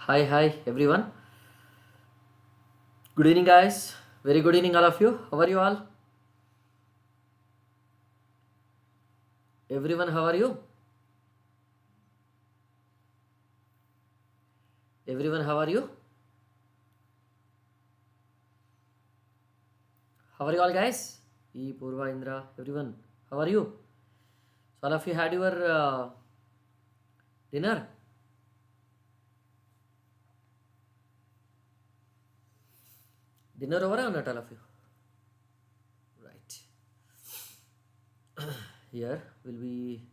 Hi everyone. Good evening, guys. Very good evening, all of you. How are you all? Everyone, how are you? Everyone, how are you? How are you all, guys? Purva, Indra, everyone, how are you? So, all of you had your dinner? Dinner over or not, all of you? Right. Here we'll be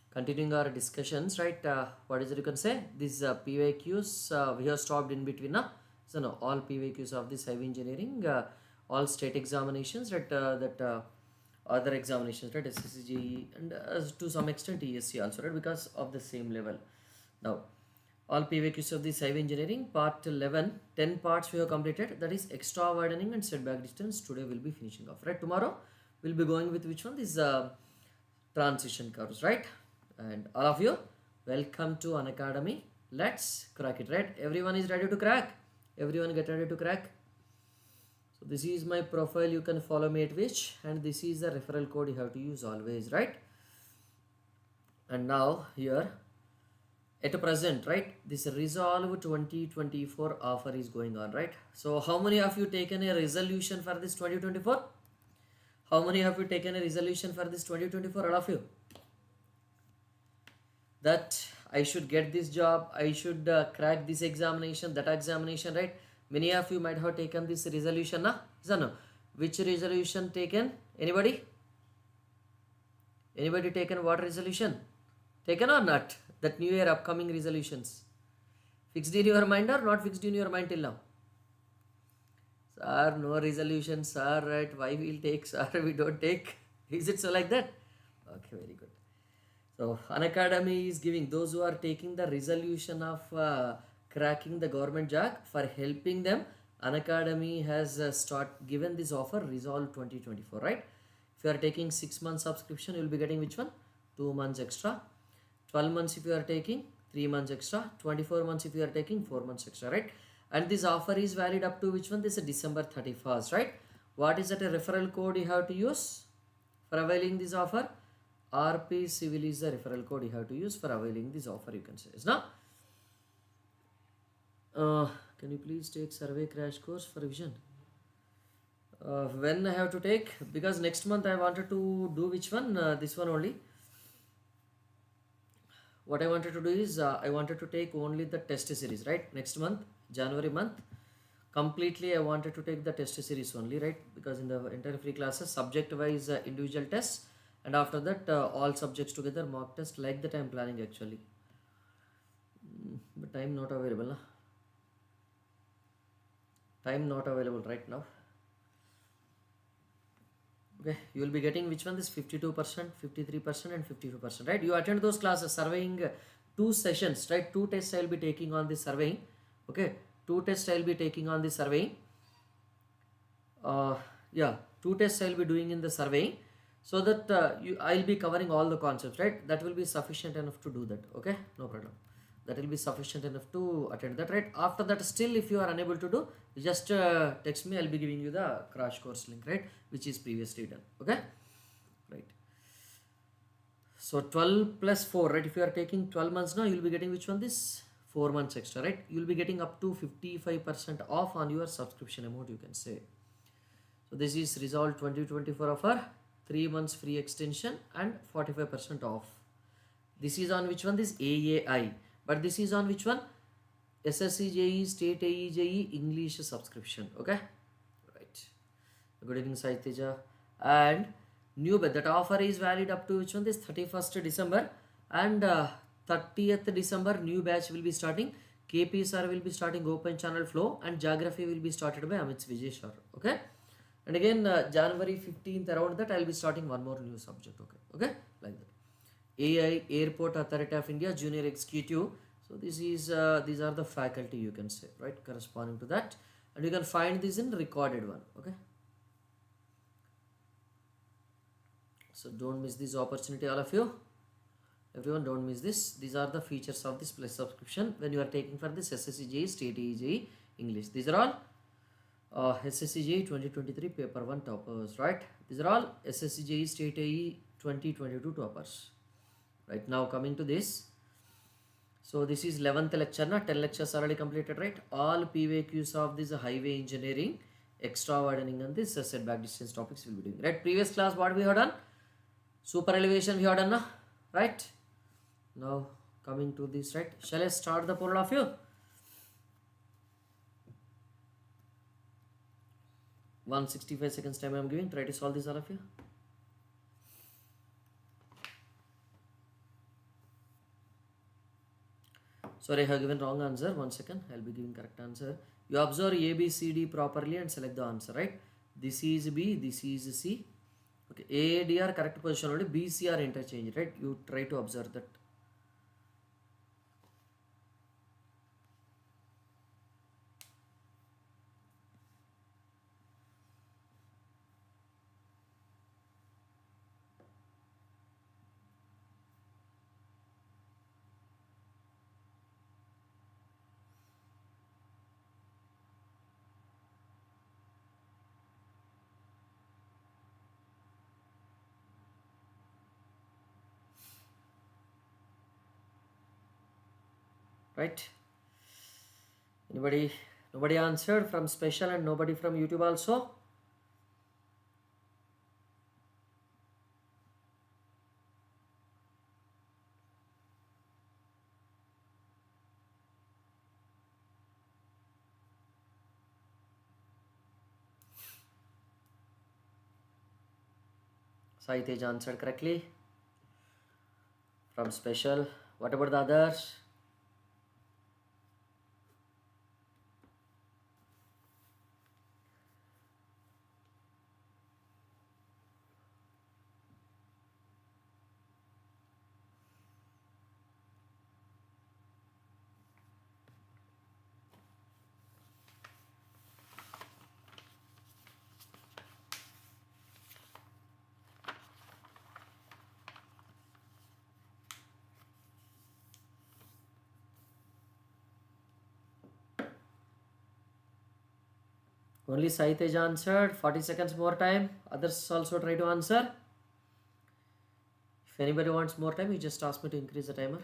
continuing our discussions, right? What is it you can say? These PYQs, we have stopped in between. So, no, all PYQs of this heavy engineering, all state examinations, right? Other examinations, right? SSC JE and to some extent ESC also, right? Because of the same level. Now, all PYQs of this heavy engineering, part 11, 10 parts we have completed. That is extra widening and setback distance. Today we'll be finishing off, right? Tomorrow we'll be going with which one? This transition curves, right? And all of you, welcome to Unacademy. Let's crack it, right? Everyone is ready to crack. Everyone get ready to crack. So this is my profile. You can follow me at which, and this is the referral code you have to use always, right? And now here at present, right, this Resolve 2024 offer is going on, right? So how many of you taken a resolution for this 2024? How many of you taken a resolution for this 2024? All of you, that I should get this job, I should crack this examination, that examination, right? Many of you might have taken this resolution, na? Is no? Which resolution taken? Anybody? Anybody taken what resolution? Taken or not? That new year upcoming resolutions. Fixed in your mind or not fixed in your mind till now? Sir, no resolution, sir, right? Why we'll take, sir, we don't take? Is it so like that? Okay, very good. So, Unacademy is giving those who are taking the resolution of cracking the government job, for helping them. Unacademy has given this offer, Resolve 2024, right? If you are taking 6 months subscription, you will be getting which one? 2 months extra. 12 months if you are taking, 3 months extra. 24 months if you are taking, 4 months extra, right? And this offer is valid up to which one? This is December 31st, right? What is that a referral code you have to use for availing this offer? RP Civil is the referral code you have to use for availing this offer, you can say. Is now, can you please take survey crash course for revision? When I have to take? Because next month I wanted to do which one? This one only. What I wanted to do is I wanted to take only the test series, right? Next month, January month, completely I wanted to take the test series only, right? Because in the entire free classes, subject wise individual tests, and after that all subjects together mock test, like that I am planning actually. But time not available, na? Time not available right now. Okay, you will be getting which one? This 52%, 53% and 55%, right? You attend those classes, surveying 2 sessions, right? 2 tests I will be taking on this surveying. Okay, 2 tests I will be taking on the surveying. Yeah, 2 tests I will be doing in the surveying, so that I'll be covering all the concepts, right? That will be sufficient enough to do that. Okay, no problem. That will be sufficient enough to attend that, right? After that, still if you are unable to do, just text me. I'll be giving you the crash course link, right, which is previously done. Okay, right? So 12 plus 4, right? If you are taking 12 months now, you'll be getting which one? This 4 months extra, right? You'll be getting up to 55% off on your subscription amount, you can say. So this is Resolve 2024 offer, 3 months free extension and 45% off. This is on which one? This AAI. But this is on which one? SSC JE, State AE JE, English subscription. Okay, right. Good evening, Saitija. And new batch, that offer is valid up to which one? This 31st December, and 30th December new batch will be starting. KP sir will be starting open channel flow, and geography will be started by Amit Vijay sir. Okay, and again January 15th around that I will be starting one more new subject. Okay, like that. AI, Airport Authority of India, Junior Executive. So this is these are the faculty, you can say, right, corresponding to that, and you can find this in recorded one. Okay, so don't miss this opportunity, all of you. Everyone don't miss this. These are the features of this plus subscription when you are taking for this SSC JE State JE English. These are all SSC JE 2023 paper 1 toppers, right? These are all SSC JE State AE 2022 toppers. Right, now coming to this. So this is 11th lecture, 10 lectures already completed, right? All PYQs of this highway engineering, extra widening and this setback distance topics will be doing, right? Previous class what we have done? Super elevation we have done, right? Now coming to this, right? Shall I start the poll of you? 165 seconds time I am giving. Try to solve this all of you. Sorry, I have given wrong answer. 1 second. I will be giving correct answer. You observe A, B, C, D properly and select the answer, right? This is B, this is C. Okay, A, D are correct position only. B, C are interchange, right? You try to observe that. Right? Anybody? Nobody answered from special and nobody from YouTube also? Sai Tej answered correctly. From special. What about the others? Only Sai Tej answered. 40 seconds more time. Others also try to answer. If anybody wants more time, you just ask me to increase the timer.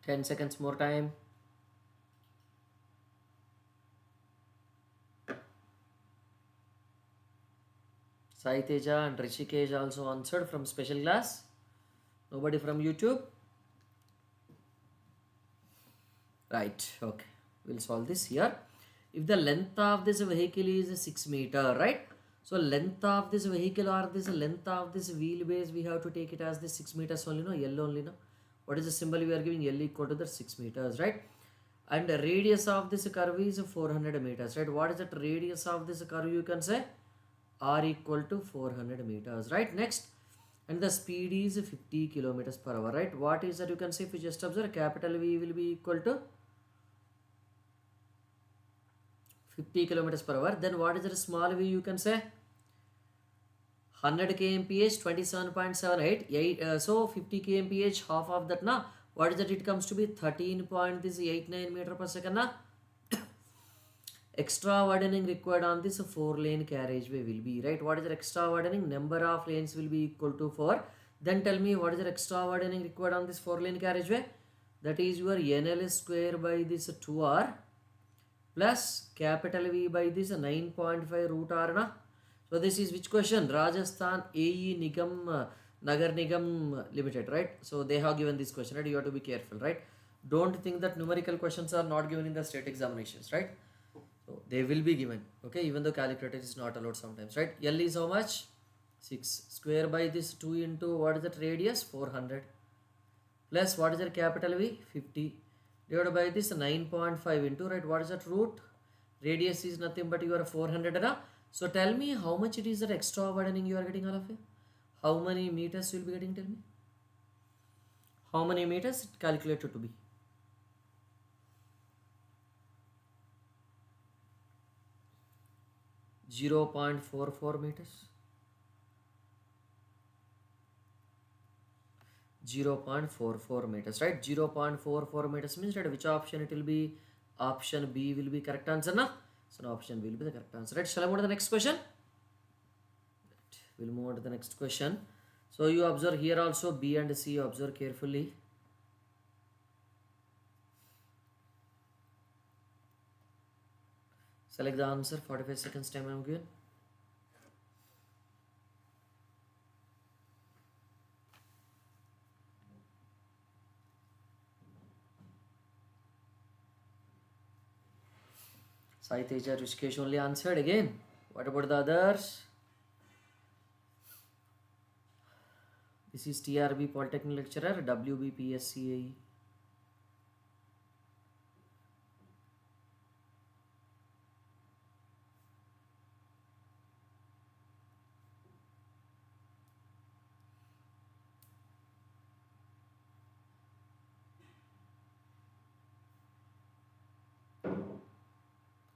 Ten seconds more time. Sai Teja and Rishikesh also answered from special class. Nobody from YouTube. Right, okay. We'll solve this here. If the length of this vehicle is 6 meter, right? So length of this vehicle or this length of this wheelbase, we have to take it as the 6 meters only, no? L only, no? What is the symbol we are giving? L equal to the 6 meters, right? And the radius of this curve is 400 meters, right? What is the radius of this curve? You can say R equal to 400 meters, right? Next, and the speed is 50 kilometers per hour, right? What is that? You can say, if you just observe, capital V will be equal to 50 kilometers per hour. Then what is the small v? You can say 100 kmph, 27.78. So 50 kmph, half of that, na. What is that? It comes to be 13.89 meter per second, na. Extra widening required on this 4-lane carriageway will be, right? What is the extra widening? Number of lanes will be equal to 4. Then tell me, what is the extra widening required on this 4-lane carriageway? That is your NL square by this 2R plus capital V by this 9.5 root R, na. So this is which question? Rajasthan AE Nigam Nagar Nigam Limited, right? So they have given this question, right? You have to be careful, right? Don't think that numerical questions are not given in the state examinations, right? So they will be given, okay? Even though calculator is not allowed sometimes, right? L is how much? 6 square by this 2 into what is that radius? 400 plus what is the capital V? 50 divided by this 9.5 into, right? What is that root? Radius is nothing but your 400, na? So tell me how much it is that extra widening you are getting all of it. How many meters you will be getting? Tell me. How many meters it calculated to be? 0.44 meters. 0.44 meters, right? 0.44 meters means that which option it will be? Option B will be correct answer, na? So now option B will be the correct answer, right? Shall I move on to the next question? We'll move on to the next question. So you observe here also B and C, you observe carefully. Select the answer, 45 seconds time I am given. Sai Teja, Rishikesh only answered again. What about the others? This is TRB Polytechnic lecturer, WB PSCAE.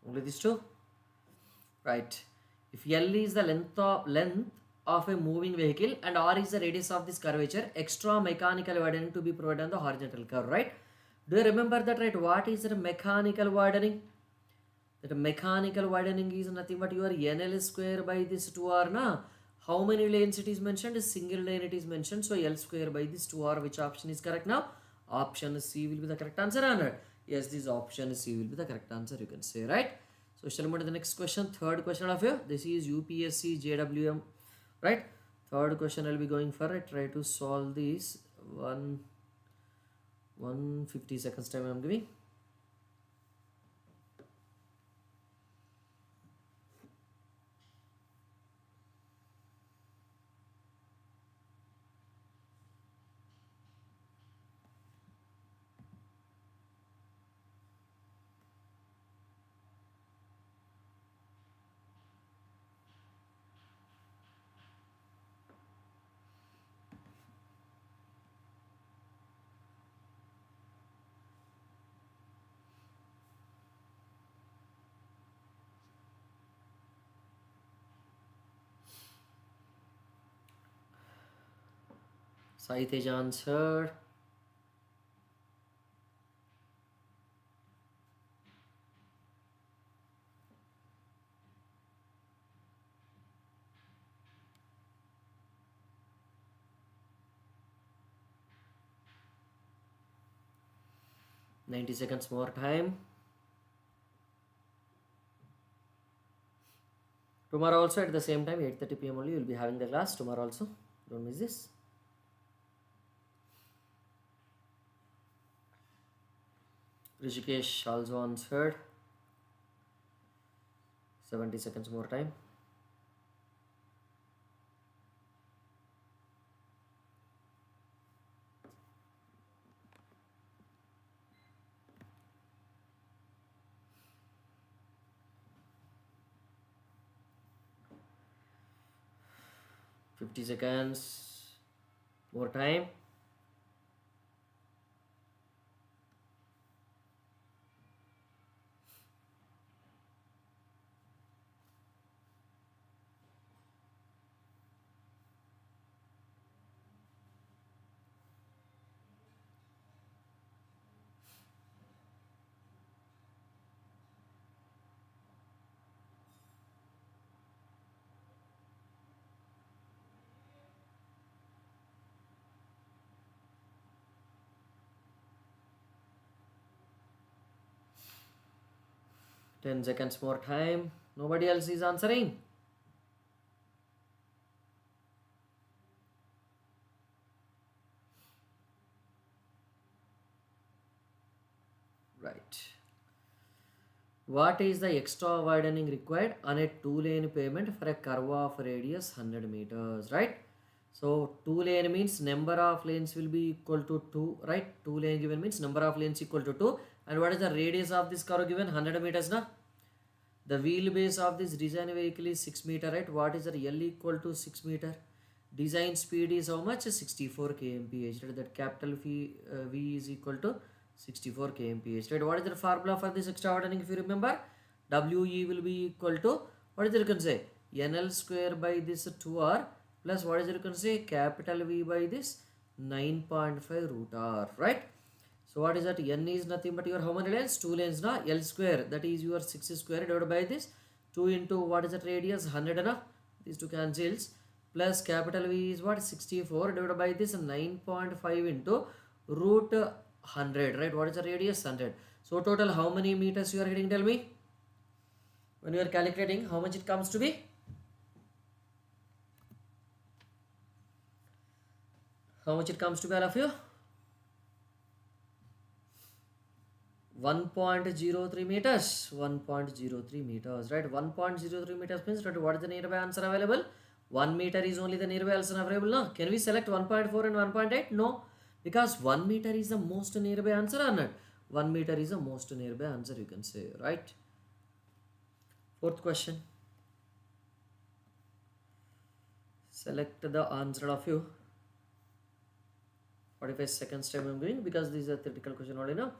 Only these two, right? If L is the length of a moving vehicle and R is the radius of this curvature, extra mechanical widening to be provided on the horizontal curve, right? Do you remember that, right? What is the mechanical widening? That mechanical widening is nothing but your NL square by this 2R, na? How many lanes it is mentioned? A single lane it is mentioned. So L square by this 2R. Which option is correct now? Option C will be the correct answer, and yes, this option C will be the correct answer, you can say, right? So shall we move to the next question? Third question of you. This is UPSC JWM, right? Third question I'll be going for it. Try to solve this. 150 seconds time I'm giving. Sai Tej answered. $90 seconds more time. Tomorrow also at the same time, 8:30 PM only, you will be having the class tomorrow also. Don't miss this. Rishikesh also answered. 70 seconds more time. $50 seconds more time. Ten seconds more time. Nobody else is answering. Right. What is the extra widening required on a two-lane pavement for a curve of radius 100 meters, right? So two lane means number of lanes will be equal to 2, right? Two lane given means number of lanes equal to 2. And what is the radius of this curve given? 100 meters, na? The wheelbase of this design vehicle is 6 meter, right? What is the L equal to 6 meter? Design speed is how much? 64 kmph, right? That capital V is equal to 64 kmph, right? What is the formula for this extra widening? If you remember, WE will be equal to, what is it you can say? NL square by this 2R plus what is it you can say? Capital V by this 9.5 root R, right? So what is that? N is nothing but your how many lanes? 2 lanes, na? L square, that is your 6 square divided by this 2 into what is that radius? 100, na? These two cancels, plus capital V is what? 64 divided by this 9.5 into root 100, right? What is the radius? 100. So total how many meters you are getting? Tell me. When you are calculating, how much it comes to be? How much it comes to be, all of you? 1.03 meters. 1.03 meters, right? 1.03 meters means, right, what is the nearby answer available? 1 meter is only the nearby answer available. No? Can we select 1.4 and 1.8? No. Because 1 meter is the most nearby answer or not? 1 meter is the most nearby answer, you can say, right? Fourth question. Select the answer of you. 45 seconds time I'm going because this is a theoretical question only now.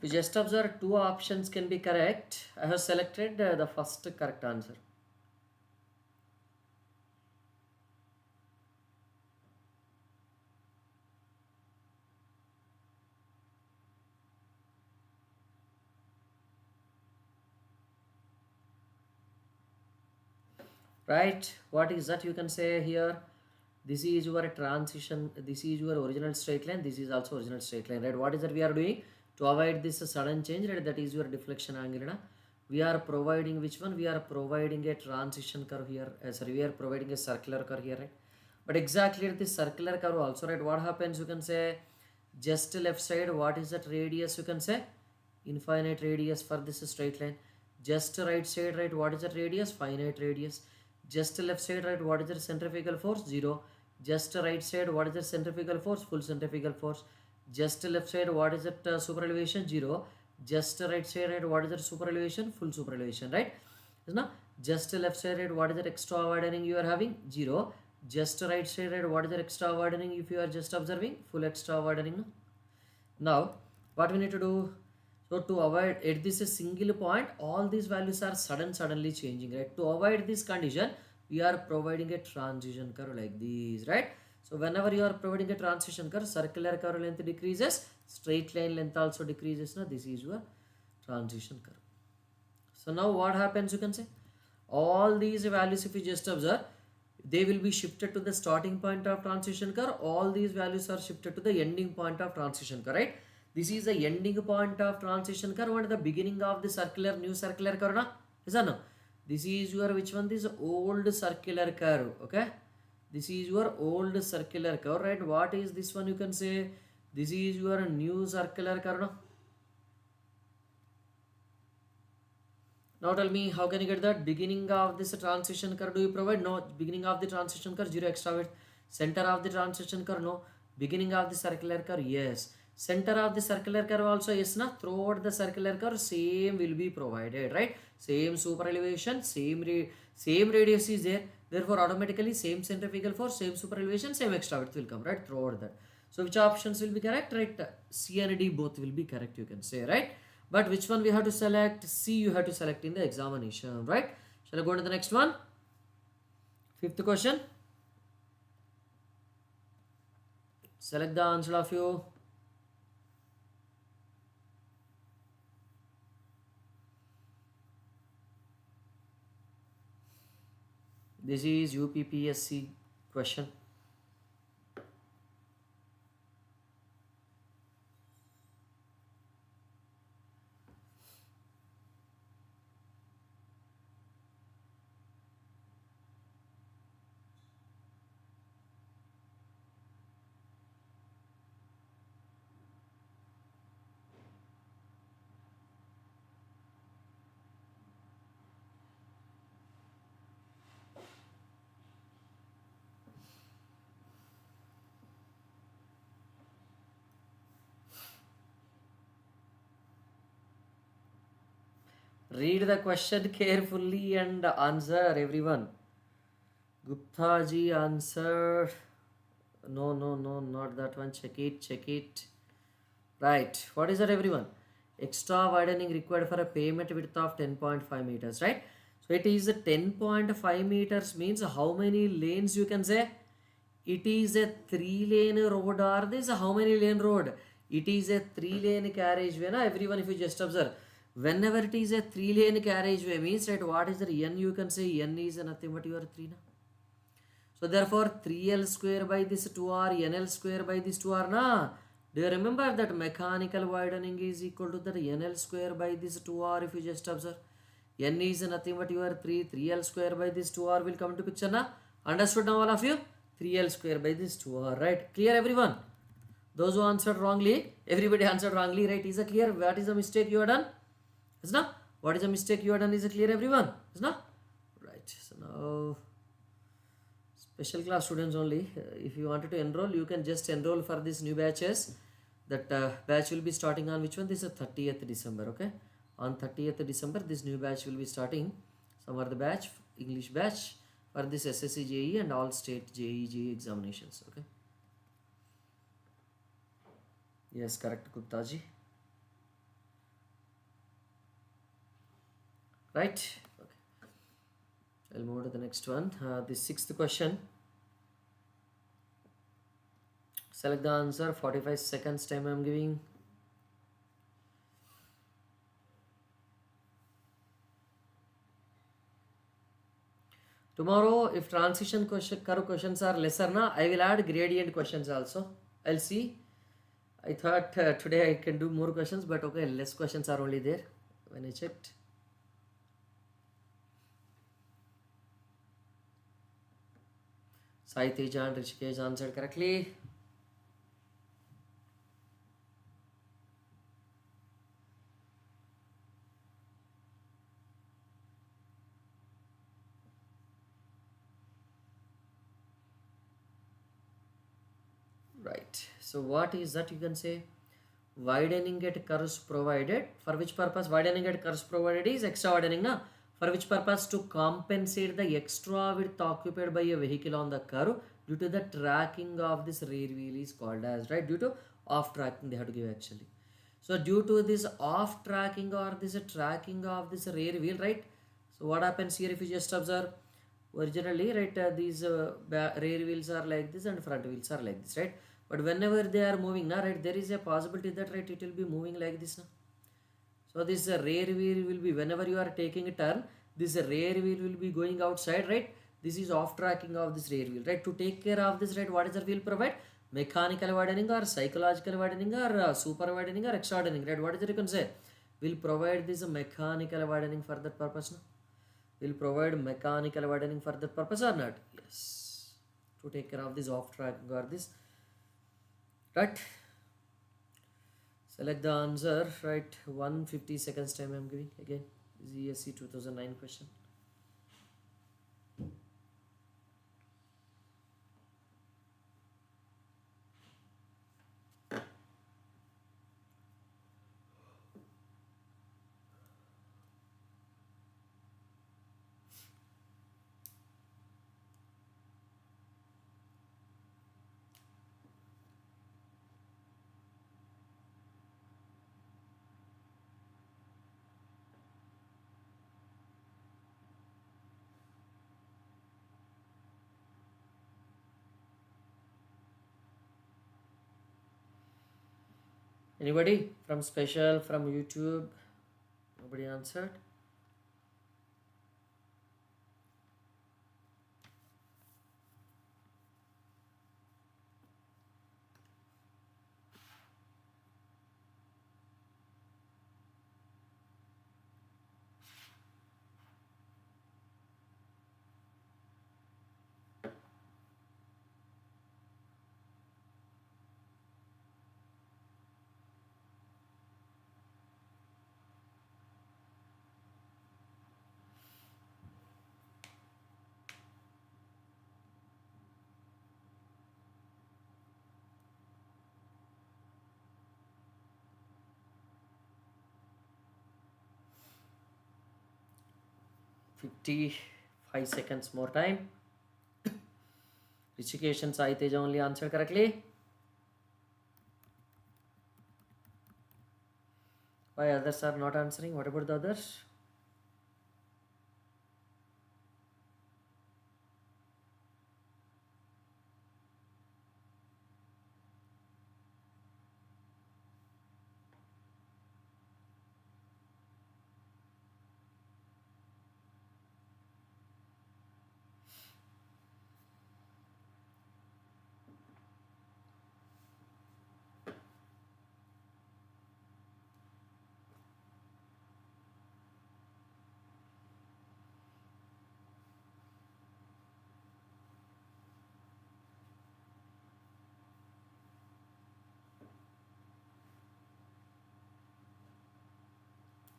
You just observe two options can be correct. I have selected the first correct answer. Right? What is that you can say here? This is your transition. This is your original straight line. This is also original straight line, right? What is that we are doing? To avoid this sudden change, right? That is your deflection angle. Right? We are providing which one? We are providing a transition curve here. Sorry, we are providing a circular curve here, right? But exactly at this circular curve also, right? What happens? You can say just left side. What is that radius? You can say infinite radius for this straight line. Just right side, right? What is that radius? Finite radius. Just left side, right? What is the centrifugal force? 0. Just right side, what is the centrifugal force? Full centrifugal force. Just left side, what is that super elevation? 0. Just right side, right? What is that super elevation? Full super elevation, right? Isn't just left side, right? What is that extra widening you are having? 0. Just right side, right? What is the extra widening if you are just observing? Full extra widening. No? Now, what we need to do? So to avoid at this single point, all these values are suddenly changing, right? To avoid this condition, we are providing a transition curve like this, right? So whenever you are providing a transition curve, circular curve length decreases, straight line length also decreases. Now this is your transition curve. So now what happens? You can say all these values, if you just observe, they will be shifted to the starting point of transition curve. All these values are shifted to the ending point of transition curve, right? This is the ending point of transition curve and the beginning of the circular new circular curve. Na? Is that no? This is your which one? This old circular curve. Okay. This is your old circular curve, right? What is this one? You can say this is your new circular curve. No? Now tell me, how can you get that? Beginning of this transition curve do you provide? No. Beginning of the transition curve 0 extra width. Center of the transition curve no. Beginning of the circular curve yes. Center of the circular curve also yes na. Throughout the circular curve same will be provided, right? Same super elevation, same radius is there. Therefore automatically same centrifugal force, same super elevation, same extra width will come, right? Throughout that. So which options will be correct? Right? C and D both will be correct, you can say, right? But which one we have to select? C you have to select in the examination, right? Shall I go to the next one? Fifth question. Select the answer of you. This is UPPSC question. Read the question carefully and answer, everyone. Gupta ji answer. No, no, no, not that one. Check it, check it. Right. What is that, everyone? Extra widening required for a pavement width of 10.5 meters, right? So it is a 10.5 meters means how many lanes you can say? It is a 3-lane road, or this how many lane road? It is a 3-lane carriageway. Na? Everyone, if you just observe, whenever it is a 3-lane carriageway means, right, what is the n? You can say n is nothing but your 3. Na? So therefore 3l square by this 2r, nl square by this 2r. Na? Do you remember that mechanical widening is equal to that nl square by this 2r? If you just observe, n is nothing but your 3l square by this 2r will come into picture. Na? Understood now all of you? 3l square by this 2r, right? Clear, everyone? Those who answered wrongly, everybody answered wrongly, right? Is it clear? What is the mistake you have done? Is not? What is the mistake you have done? Is it clear, everyone? Is not? Right. So now, special class students only. If you wanted to enroll, you can just enroll for this new batches. That batch will be starting on which one? This is 30th December, okay? On 30th December, this new batch will be starting. Some are the batch, English batch, for this SSC JE and all state JE examinations, okay? Yes, correct, Gupta ji. Right? Okay. I'll move to the next one. The 6th question. Select the answer. 45 seconds time I am giving. Tomorrow, if transition questions are lesser, na, I will add gradient questions also. I'll see. I thought today I can do more questions, but okay, less questions are only there when I checked. Sai Teja and Rishikesh answered correctly. Right. So what is that? You can say widening at curves provided. For which purpose? Widening at curves provided is extra widening, na? For which purpose? To compensate the extra width occupied by a vehicle on the curve due to the tracking of this rear wheel is called as, right? Due to off tracking they have to give actually. So due to this off tracking or this tracking of this rear wheel, right? So what happens here if you just observe? Originally, right, these rear wheels are like this and front wheels are like this, right? But whenever they are moving, na, right, there is a possibility that, right, it will be moving like this. Na? So this rear wheel will be, whenever you are taking a turn, this rear wheel will be going outside, right? This is off tracking of this rear wheel, right? To take care of this, right, what is the wheel provide? Mechanical widening or psychological widening or super widening or extra widening, right? What is it you can say? Will provide this mechanical widening for that purpose. No? Will provide mechanical widening for that purpose or not? Yes. To take care of this off tracking or this, right? Select the answer, right? 150 seconds time I am giving again. This is ESC 2009 question. Anybody from special, from YouTube? Nobody answered. 55 seconds more time. Rishikesh and Sai Teja only answered correctly. Why others are not answering? What about the others?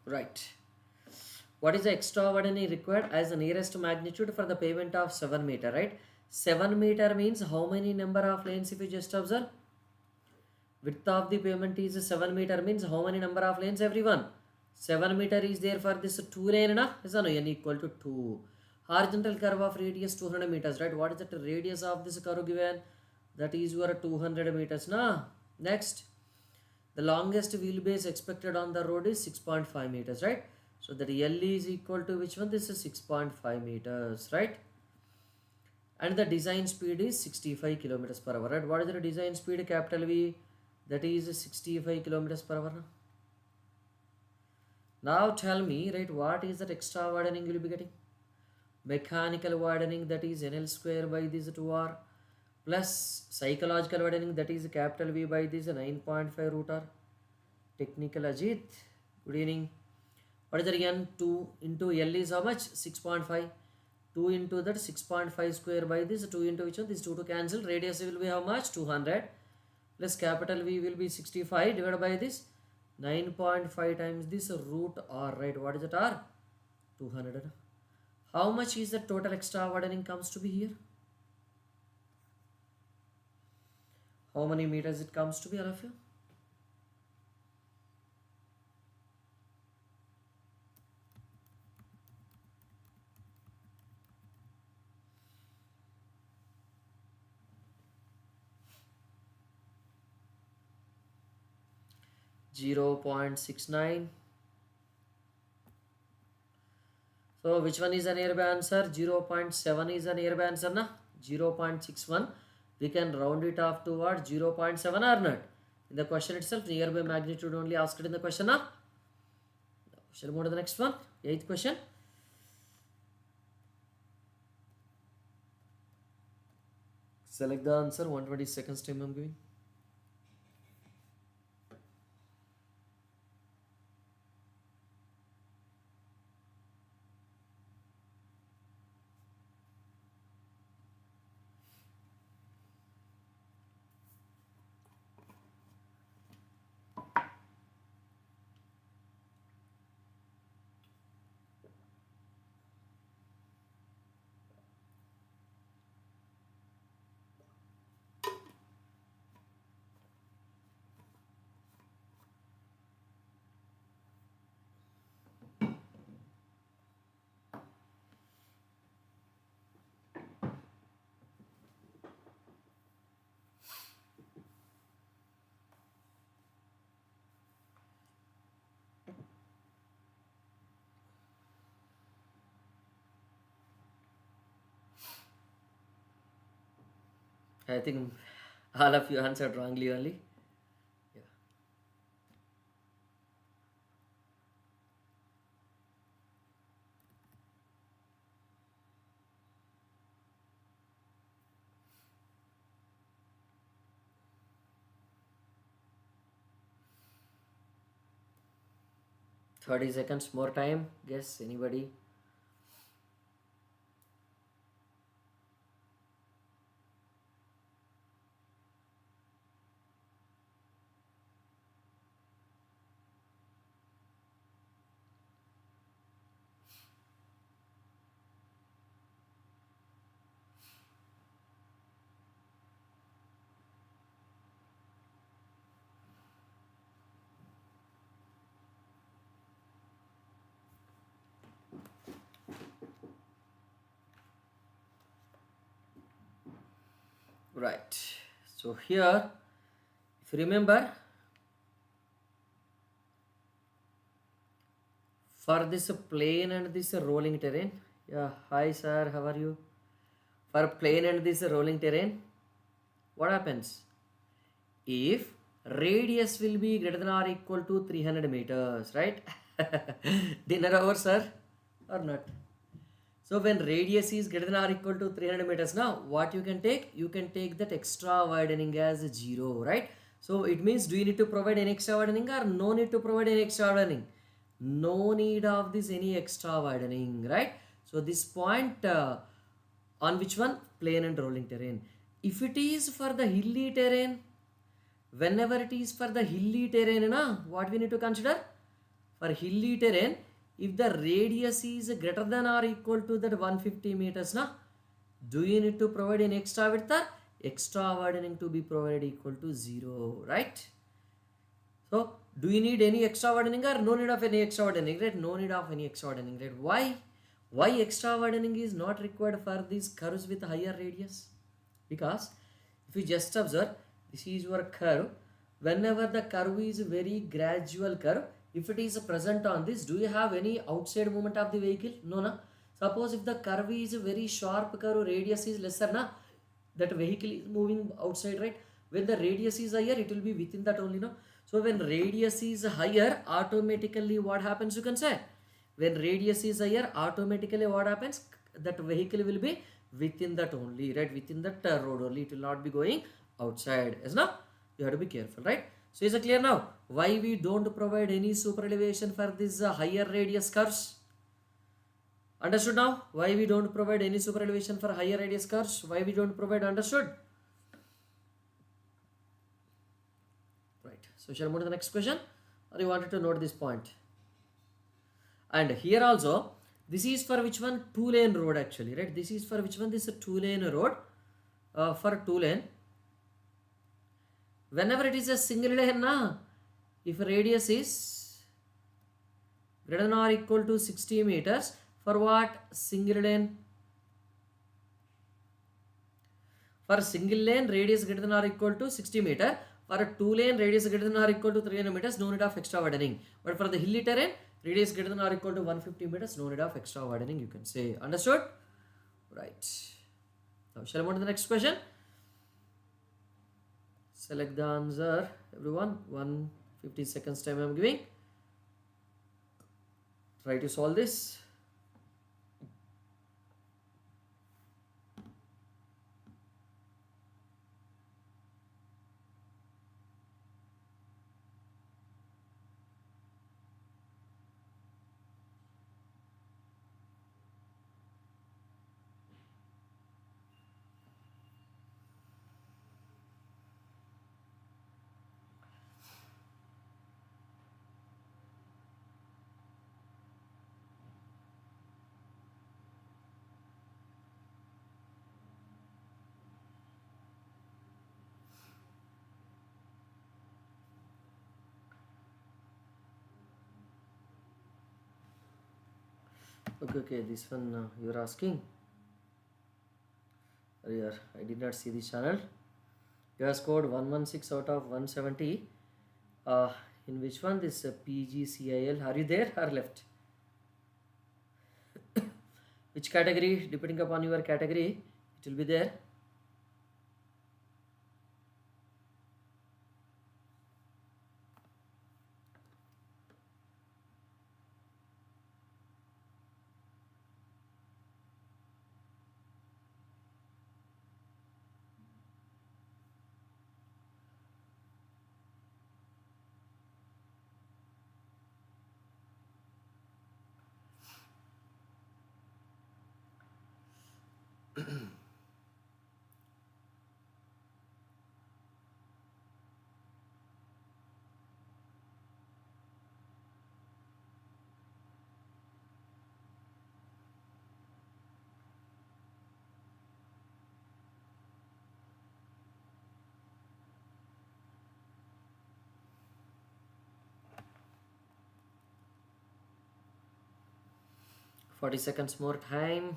Right. What is the extra widening required as the nearest magnitude for the pavement of 7 meter, right? 7 meter means how many number of lanes if you just observe? Width of the pavement is 7 meter means how many number of lanes everyone? 7 meter is there for this 2 lane, na? Is no, n equal to 2. Horizontal curve of radius 200 meters, right? What is the radius of this curve given? That is your 200 meters, na? Next, the longest wheelbase expected on the road is 6.5 meters, right? So that L is equal to which one? This is 6.5 meters, right? And the design speed is 65 kilometers per hour, right? What is the design speed, capital V? That is 65 kilometers per hour. Now tell me, right, what is that extra widening you will be getting? Mechanical widening, that is NL square by this 2R, plus psychological widening, that is capital V by this 9.5 root R. Technical Ajit, good evening. What is the again? 2 into L is how much? 6.5. 2 into that 6.5 square by this 2 into which one? This 2 to cancel. Radius will be how much? 200 plus capital V will be 65 divided by this 9.5 times this root R, right? What is that R? 200. How much is the total extra widening comes to be here? How many meters it comes to be, all of you? .69. So which one is a nearby answer? 0.7 is a nearby answer, na? 0.61. We can round it off to what? 0.7 or not? In the question itself, nearby magnitude only asked in the question, na? Shall we move to the next one? 8th question. Select the answer. 120 seconds time I'm giving. I think all of you answered wrongly only. Yeah. .30 seconds more time. Guess anybody? Right. So here, if you remember, for this plane and this rolling terrain, yeah, hi sir, how are you? For plane and this rolling terrain, what happens? If radius will be greater than or equal to 300 meters, right? Dinner over, sir, or not? So when radius is greater than or equal to 300 meters, now what you can take? You can take that extra widening as 0, right? So it means, do you need to provide any extra widening or no need to provide any extra widening? No need of this any extra widening, right? So this point on which one? Plain and rolling terrain. If it is for the hilly terrain, whenever it is for the hilly terrain, what we need to consider? For hilly terrain, if the radius is greater than or equal to that 150 meters, do you need to provide an extra width or extra widening to be provided equal to 0, right? So, do you need any extra widening or no need of any extra widening, right? No need of any extra widening, right? Why? Why extra widening is not required for these curves with higher radius? Because if you just observe, this is your curve. Whenever the curve is very gradual curve, if it is present on this, do you have any outside movement of the vehicle? No, no. Suppose if the curve is a very sharp curve, radius is lesser, that vehicle is moving outside, right? When the radius is higher, it will be within that only, no? So when radius is higher, automatically what happens, you can say? When radius is higher, automatically what happens? That vehicle will be within that only, right? Within that road only. It will not be going outside. Yes, now you have to be careful, right? So is it clear now? Why we don't provide any super elevation for this higher radius curves? Understood now? Why we don't provide any super elevation for higher radius curves? Why we don't provide? Understood? Right. So shall I move to the next question? Or you wanted to note this point? And here also, this is for which one? 2-lane road actually, right? This is for which one? This is a 2-lane road. For 2-lane. Whenever it is a single lane, if radius is greater than or equal to 60 meters, for what? Single lane. For single lane, radius greater than or equal to 60 meter. For a 2-lane, radius greater than or equal to 300 meters, no need of extra widening. But for the hilly terrain, radius greater than or equal to 150 meters, no need of extra widening, you can say. Understood? Right. Now, shall I move to the next question? Select the answer, everyone. 150 seconds time I am giving. Try to solve this. Okay, this one you're asking. Here, I did not see this channel. You have scored 116 out of 170. In which one? This PGCIL. Are you there or left? Which category? Depending upon your category, it will be there. Forty seconds more time.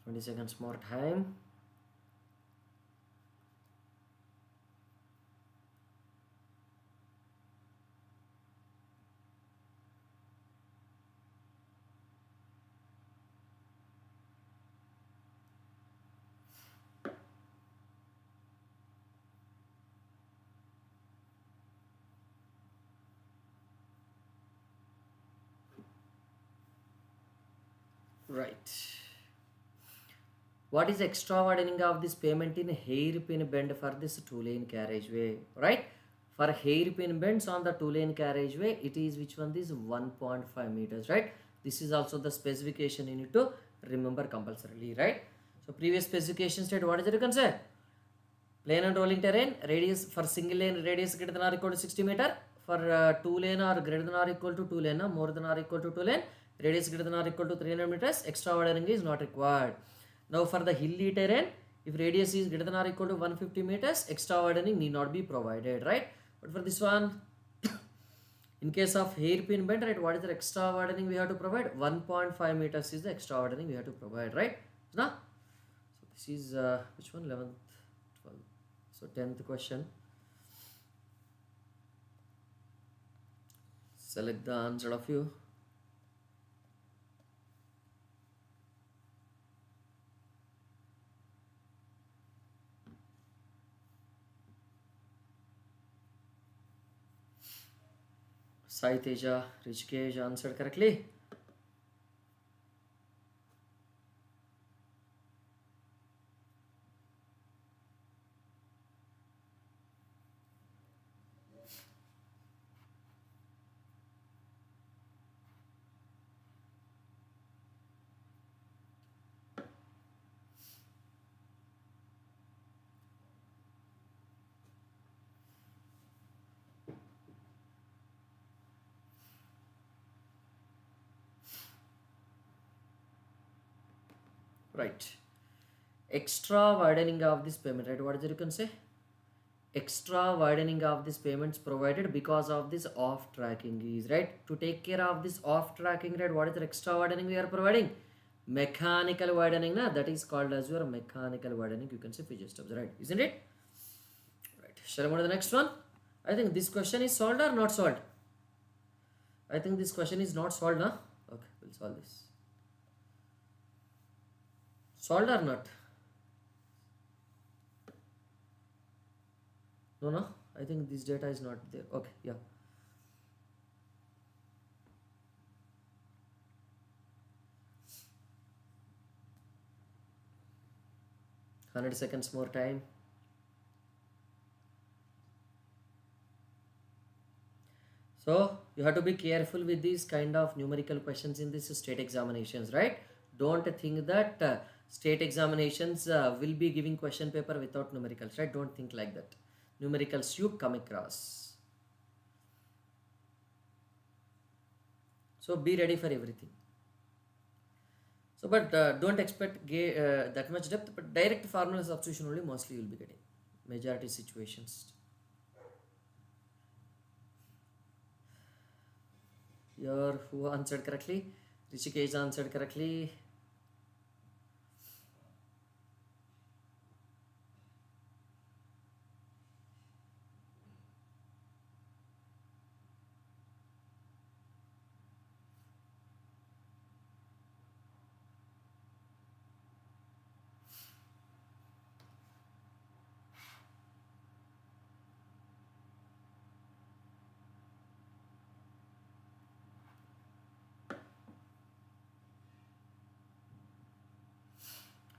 20 seconds more time. Right. What is extra widening of this pavement in hairpin bend for this two-lane carriageway? Right. For hairpin bends on the two-lane carriageway, it is which one? This 1.5 meters. Right. This is also the specification you need to remember compulsorily. Right. So previous specification state, what is it you can say? Plane and rolling terrain, radius for single lane radius greater than or equal to 60 meter. For two lane or greater than or equal to two lane, more than or equal to two lane, radius greater than or equal to 300 meters, extra widening is not required. Now for the hilly terrain, if radius is greater than or equal to 150 meters, extra widening need not be provided, right? But for this one, in case of hairpin bend, right, what is the extra widening we have to provide? 1.5 meters is the extra widening we have to provide, right? Now, so this is which one? 11th, 12th. So 10th question. Select the answer of you. Sai Teja, Rishikesh answered correctly. Right. Extra widening of this payment, right? What is it you can say? Extra widening of this payments provided because of this off tracking is, right? To take care of this off tracking, right? What is the extra widening we are providing? Mechanical widening, na? That is called as your mechanical widening. You can say fidget stubs, right? Isn't it? Right. Shall I move to the next one? I think this question is solved or not solved? I think this question is not solved, na? Okay, we'll solve this. Solved or not? No, I think this data is not there. Okay, yeah. Hundred seconds more time. So you have to be careful with these kind of numerical questions in these state examinations, right? Don't think that state examinations will be giving question paper without numericals, right? Don't think like that. Numericals you come across. So be ready for everything. So, but don't expect that much depth, but direct formula substitution only mostly you will be getting. Majority situations. Here, who answered correctly? Rishikesh answered correctly.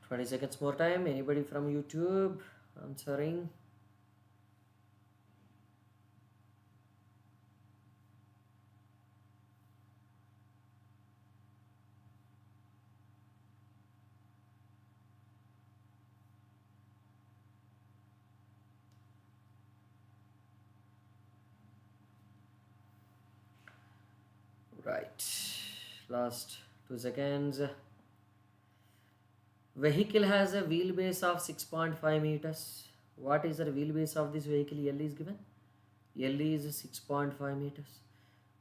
Twenty seconds more time. Anybody from YouTube answering? Right. Last 2 seconds. Vehicle has a wheelbase of 6.5 meters. What is the wheelbase of this vehicle? L is given. L is 6.5 meters.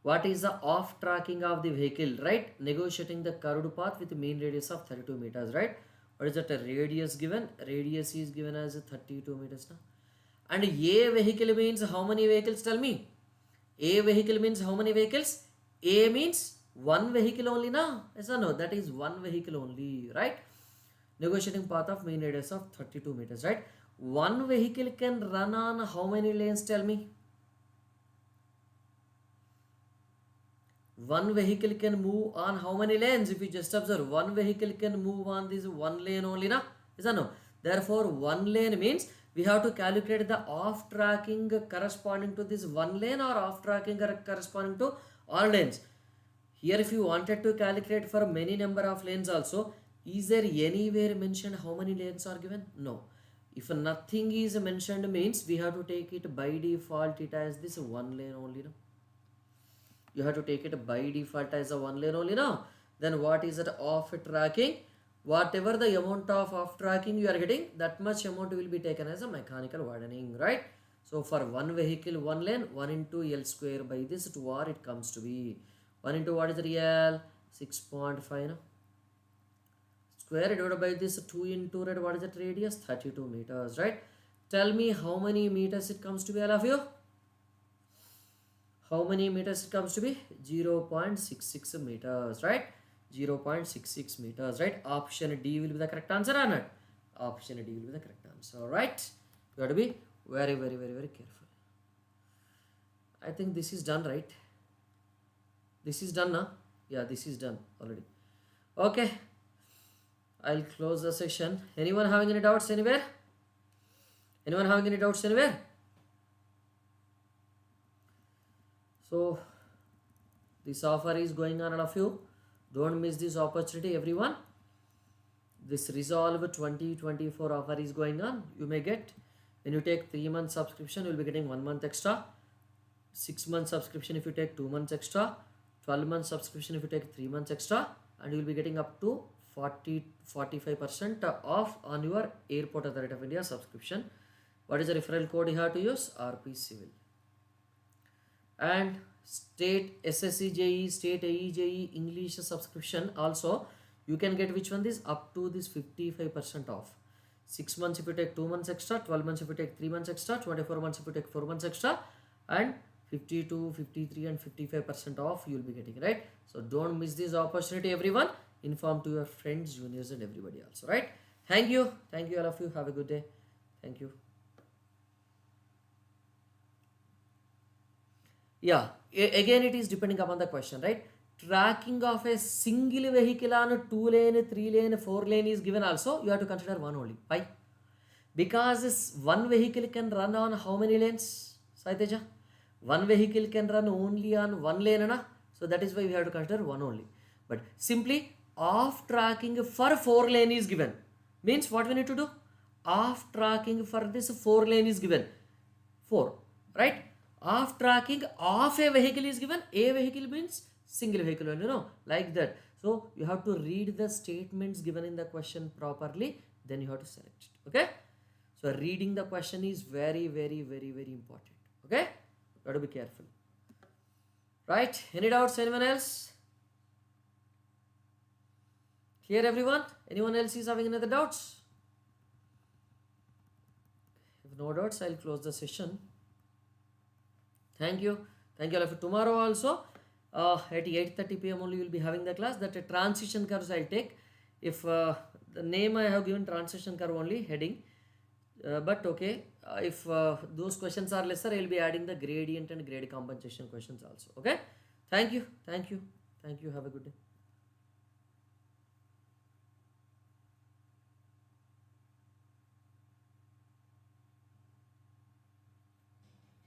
What is the off tracking of the vehicle? Right. Negotiating the curved path with mean radius of 32 meters. Right. What is that? A radius given. Radius is given as 32 meters now. And A vehicle means how many vehicles? Tell me. A vehicle means how many vehicles? A means one vehicle only now. Yes or no? That is one vehicle only, right? Negotiating path of mean radius of 32 meters, right? One vehicle can run on how many lanes? Tell me. One vehicle can move on how many lanes? If you just observe, one vehicle can move on this one lane only, na? Yes or no? Therefore, one lane means we have to calculate the off tracking corresponding to this one lane or off tracking corresponding to all lanes. Here, if you wanted to calculate for many number of lanes also, is there anywhere mentioned how many lanes are given? No. If nothing is mentioned means we have to take it by default it as this one lane only, no? You have to take it by default as a one lane only now. Then what is that off tracking? Whatever the amount of off tracking you are getting, that much amount will be taken as a mechanical widening, right? So for one vehicle, one lane, 1 into L square by this 2R it comes to be. 1 into what is the L? 6.5 no? Square divided by this 2 into red, what is that radius? 32 meters, right? Tell me how many meters it comes to be, all of you? How many meters it comes to be? 0.66 meters, right? 0.66 meters, right? Option D will be the correct answer or not? Option D will be the correct answer, right? You have to be very, very, very, very careful. I think this is done, right? This is done, now? Yeah, this is done already. Okay. I'll close the session. Anyone having any doubts anywhere? Anyone having any doubts anywhere? So, this offer is going on, all of you. Don't miss this opportunity, everyone. This Resolve 2024 offer is going on. You may get, when you take 3 months subscription, you will be getting 1 month extra. 6 months subscription if you take 2 months extra. 12 months subscription if you take 3 months extra. And you will be getting up to 45% off on your Airport Authority of India subscription. What is the referral code you have to use? RP Civil. And state SSC JE, state AE JE English subscription also you can get which one? This up to this 55% off. 6 months if you take 2 months extra, 12 months if you take 3 months extra, 24 months if you take 4 months extra, and 52, 53 and 55% off you will be getting, right? So don't miss this opportunity, everyone. Inform to your friends, juniors and everybody also, right? Thank you all of you. Have a good day. Thank you. Yeah, again it is depending upon the question, right? Tracking of a single vehicle on a 2 lane, 3 lane, 4 lane is given also. You have to consider one only. Why? Because this one vehicle can run on how many lanes, Saiteja? One vehicle can run only on one lane, na? So that is why we have to consider one only. But simply off tracking for 4 lane is given. Means what we need to do? Off tracking for this 4 lane is given. 4, right? Off tracking of a vehicle is given. A vehicle means single vehicle only, like that. So you have to read the statements given in the question properly, then you have to select it. Okay? So reading the question is very, very, very, very important. Okay? You have to be careful. Right? Any doubts? Anyone else? Clear, everyone? Anyone else is having another doubts? If no doubts, I'll close the session. Thank you. Thank you all of you. Tomorrow also at 8:30 p.m. only we will be having the class. That transition curves I'll take. If the name I have given transition curve only, heading. But okay, if those questions are lesser, I will be adding the gradient and grade compensation questions also. Okay. Thank you. Thank you. Thank you. Have a good day.